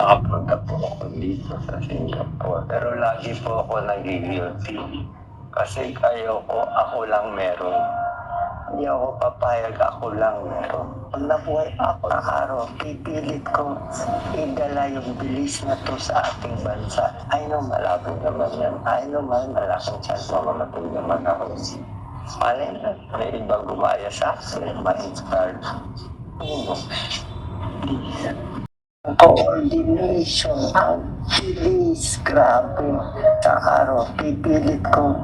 Nakapunta po ako dito sa Singapore, pero lagi po ako nagigilty. Kasi ayoko, ako lang meron. Hindi ako papayag, ako lang meron. Pag nabuhay ako na araw, pipilit ko idala yung bilis na to sa ating bansa. I know malabo naman yan. I know malaking chance mamamatay naman ako. Malay na, may ibang gumaya sa akin, ma-inspired. Please. Coordination ang bilis, grabe. Sa araw, pipilit ko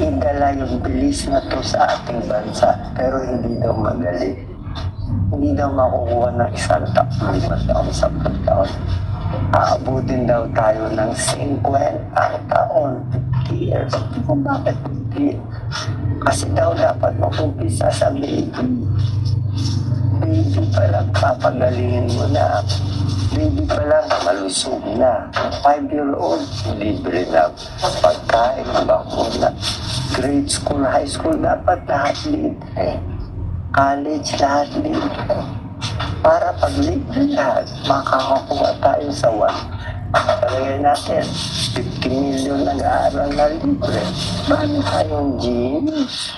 idala yung bilis na to sa ating bansa. Pero hindi daw magaling. Hindi daw makukuha ng isang taon, 5 taon, 10 taon. Aabutin daw tayo ng 50 taon, 50 years. Kung bakit 50 years? Kasi daw dapat mag-umpisa sa baby. Baby pa lang, papagalingin mo na. Baby pa lang, malusog na. 5-year-old, libre na. Pagkain, bakuna. Grade school, high school, dapat lahat libre. College, lahat libre. Para pag libre lahat, makakakuha tayo sa 1. Palagay natin, 50 million nag-aaral na libre. Marami tayong genius.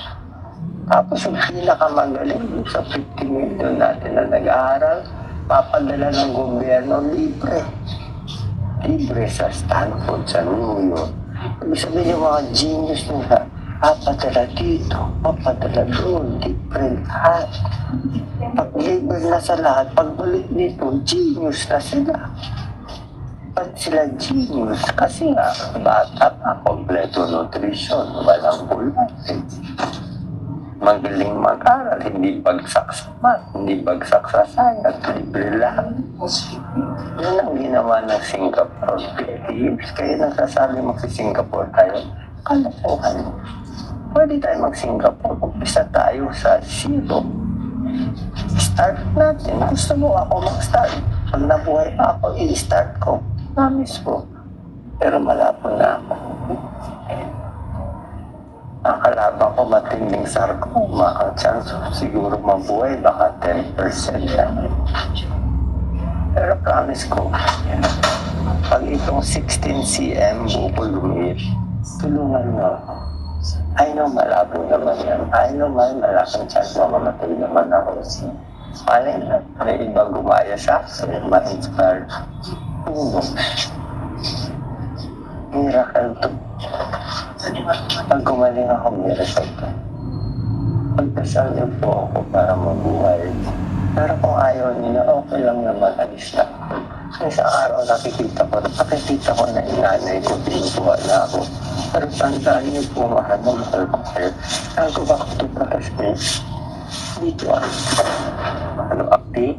Tapos yung pinakamagaling sa 50 million natin na nag-aaral, papadala ng gobyerno libre. Libre sa Stanford, sa New York. Ibig sabihin yung mga genius nila, papadala dito, papadala doon, libre lahat. Pag libre na sa lahat, pagbalik dito, genius na sila. Ba't sila genius? Kasi nga, bata pa, kompleto nutrition, walang bulate. Magaling mag-aral, hindi bagsak sa math, hindi bagsak sa science, libre lahat. Yun ang ginawa ng Singapore. Philippines, kaya nagsasabi mag-Singapore tayo, kalokohan. Pwede tayo mag-Singapore, umpisa tayo sa zero. Start natin. Gusto mo ako mag-start. Pag nabuhay pa ako, i-start ko. Promise ko. Pero malabo na ako. Ang kalaban ko matinding sarcoma. Ang chance siguro mabuhay baka 10% lang. Pero promise ko, pag itong 16 cm bukol lumiit, tulungan mo ako. I know malabo naman yan. I know malaking chance mamamatay naman ako. Malay na, may ibang gumaya sa akin, ma-inspired. Miracle to. Pag gumaling ako, miracle to. Pagdasal niyo po ako para mabuhay. Pero kung ayaw niyo, okay lang naman, alis na. Isang araw nakikita ko na inanay ko, pinutuwa na ako. Pero tandaan niyo po, mahal ko kayo. Ako ba ito para sa inyo? Dito update?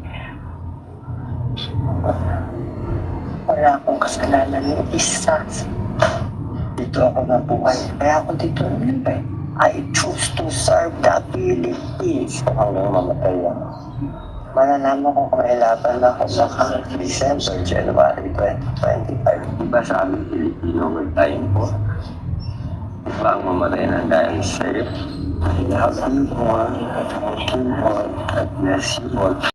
Wala akong kasalanan ng isa. Dito ako nabuhay. Kaya ako dito nilay. I choose to serve the Philippines. Hanggang mamatay ako. Malalaman ko kung ilaban na ako sa December, January 2025. Diba sabi Pilipino, mag-time po? Diba ang mamatay na dahil sa'yo? I love you all. Thank you all. God bless you all.